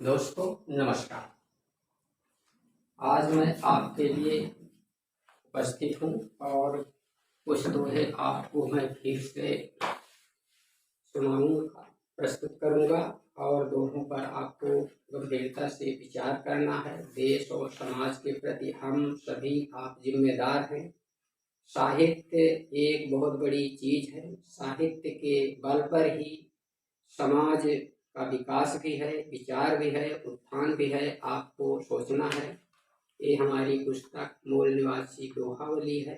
दोस्तों नमस्कार। आज मैं आपके लिए उपस्थित हूँ और कुछ दोहे आपको मैं फिर से सुनाऊंगा, प्रस्तुत करूंगा और दोहों पर आपको गंभीरता से विचार करना है। देश और समाज के प्रति हम सभी आप जिम्मेदार हैं। साहित्य एक बहुत बड़ी चीज है। साहित्य के बल पर ही समाज का विकास भी है, विचार भी है, उत्थान भी है। आपको सोचना है। ये हमारी पुस्तक मूल निवासी दोहावली है।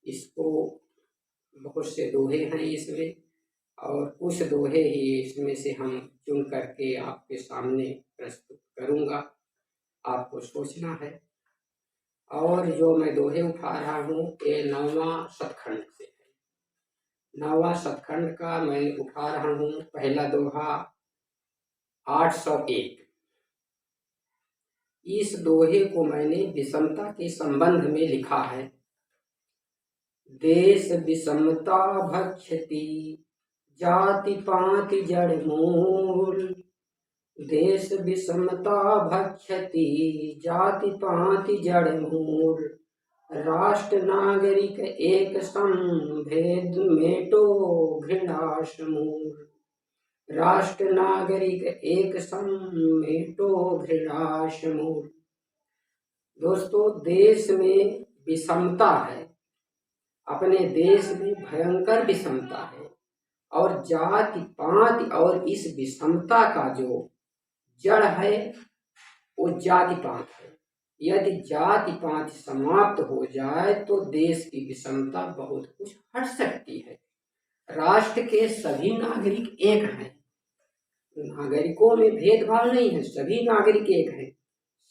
इसको बहुत से दोहे हैं इसमें और कुछ दोहे ही इसमें से हम चुन करके आपके सामने प्रस्तुत करूंगा। आपको सोचना है। और जो मैं दोहे उठा रहा हूँ ये 9वां सतखंड से है। 9वां सतखंड का मैं उठा रहा हूँ। पहला दोहा 801। इस दोहे को मैंने विषमता के संबंध में लिखा है। देश विषमता भक्षति जाति पाति जड़ मूल। देश विषमता भक्षति जाति पाति जड़ मूल। राष्ट्र नागरिक एक सम भेद मेटो घृणा समूल। राष्ट्र नागरिक एक सम मेटो घृणा समूल। दोस्तों, देश में विषमता है। अपने देश में भयंकर विषमता है और जाति पाति और इस विषमता का जो जड़ है वो जाति पात है। यदि जाति पाति समाप्त हो जाए तो देश की विषमता बहुत कुछ हट सकती है। राष्ट्र के सभी नागरिक एक हैं। नागरिकों में भेदभाव नहीं है, सभी नागरिक एक हैं।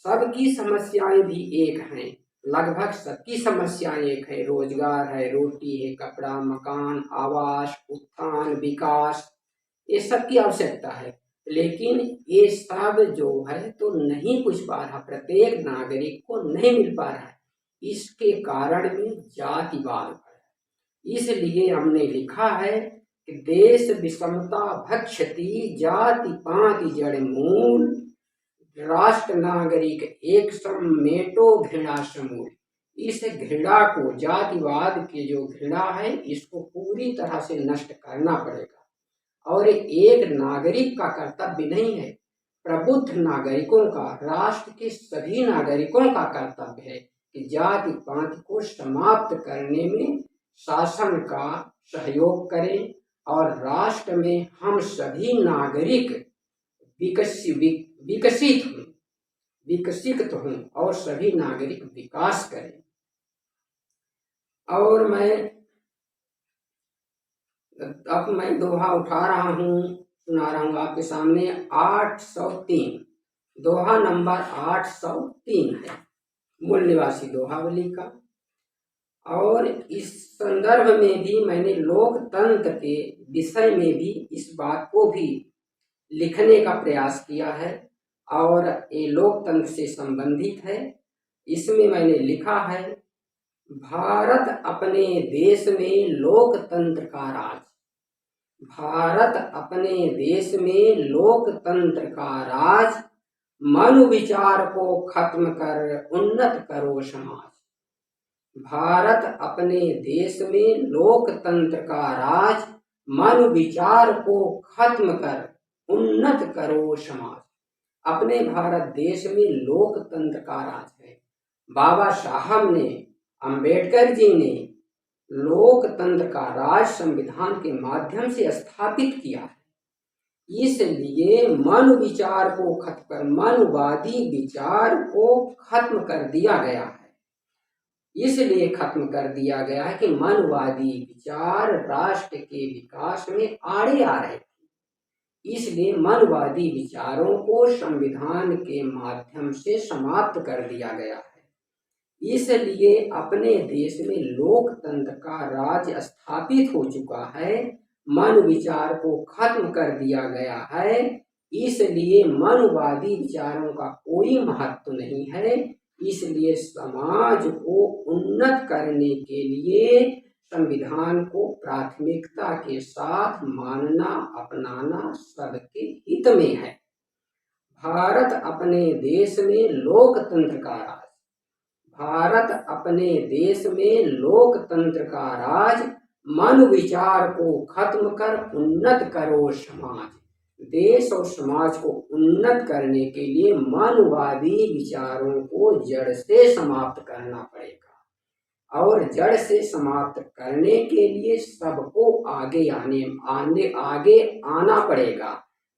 सबकी समस्याएं भी एक हैं। लगभग सबकी समस्याएं एक है। रोजगार है, रोटी है, कपड़ा, मकान, आवास, उत्थान, विकास, ये सब की आवश्यकता है। लेकिन ये सब जो है तो नहीं पूछ पा रहा, प्रत्येक नागरिक को नहीं मिल पा रहा है। इसके कारण में जातिवाद है। इसलिए हमने लिखा है कि देश विषमता भक्षति जाति पाति जड़ मूल। राष्ट्र नागरिक एक सम मेटो घृणा समूल। इस घृणा को, जातिवाद की जो घृणा है, इसको पूरी तरह से नष्ट करना पड़ेगा। और एक नागरिक का कर्तव्य नहीं है, प्रबुद्ध नागरिकों का, राष्ट्र के सभी नागरिकों का कर्तव्य है कि जाति पाति को समाप्त करने में शासन का सहयोग करें और राष्ट्र में हम सभी नागरिक विकसित हों और सभी नागरिक विकास करें। और अब मैं दोहा उठा रहा हूँ, सुना रहा हूँ आपके सामने। 803 दोहा नंबर 803 है मूल निवासी दोहावली का। और इस संदर्भ में भी मैंने लोकतंत्र के विषय में भी इस बात को भी लिखने का प्रयास किया है और ये लोकतंत्र से संबंधित है। इसमें मैंने लिखा है, भारत अपने देश में लोकतंत्र का राज। भारत अपने देश में लोकतंत्र का राज। मनु विचार को खत्म कर उन्नत करो समाज। भारत अपने देश में लोकतंत्र का राज। मनु विचार को खत्म कर उन्नत करो समाज। अपने भारत देश में लोकतंत्र का राज है। बाबा साहब ने, अंबेडकर जी ने लोकतंत्र का राज संविधान के माध्यम से स्थापित किया है। इसलिए मनु विचार को खत्म कर, मनुवादी विचार को खत्म कर दिया गया है। इसलिए खत्म कर दिया गया है कि मनुवादी विचार राष्ट्र के विकास में आड़े आ रहे थे। इसलिए मनुवादी विचारों को संविधान के माध्यम से समाप्त कर दिया गया है। इसलिए अपने देश में लोकतंत्र का राज स्थापित हो चुका है। मन विचार को खत्म कर दिया गया है। इसलिए मनुवादी विचारों का कोई महत्व नहीं है। इसलिए समाज को उन्नत करने के लिए संविधान को प्राथमिकता के साथ मानना, अपनाना सबके हित में है। भारत अपने देश में लोकतंत्र का राज, भारत अपने देश में लोकतंत्र का राज, मन विचार को खत्म कर उन्नत करो समाज। देश और समाज को उन्नत करने के लिए मनवादी विचारों को जड़ से समाप्त करना पड़ेगा और जड़ से समाप्त करने के लिए सबको आगे आगे आना पड़ेगा,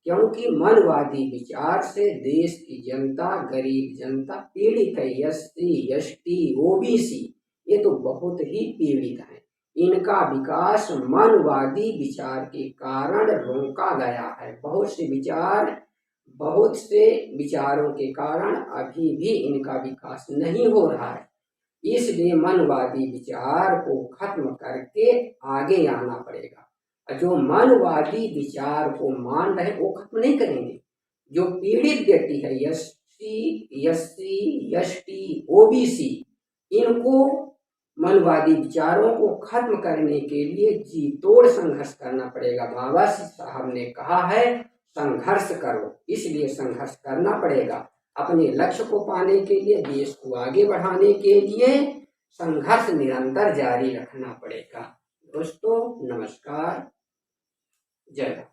क्योंकि मनवादी विचार से देश की जनता, गरीब जनता पीड़ित है। एससी, एसटी, ओबीसी ये तो बहुत ही पीड़ित है। इनका विकास मनवादी विचार के कारण रोका गया है। बहुत से विचारों के कारण अभी भी इनका विकास नहीं हो रहा है। इसलिए मनवादी विचार को खत्म करके आगे आना पड़ेगा। जो मनवादी विचार को मान रहे वो खत्म नहीं करेंगे। जो पीड़ित व्यक्ति है, एससी, एसटी, ओबीसी, इनको मनवादी विचारों को खत्म करने के लिए जी तोड़ संघर्ष करना पड़ेगा। बाबा साहब ने कहा है संघर्ष करो, इसलिए संघर्ष करना पड़ेगा। अपने लक्ष्य को पाने के लिए, देश को आगे बढ़ाने के लिए संघर्ष निरंतर जारी रखना पड़ेगा। दोस्तों नमस्कार, जय।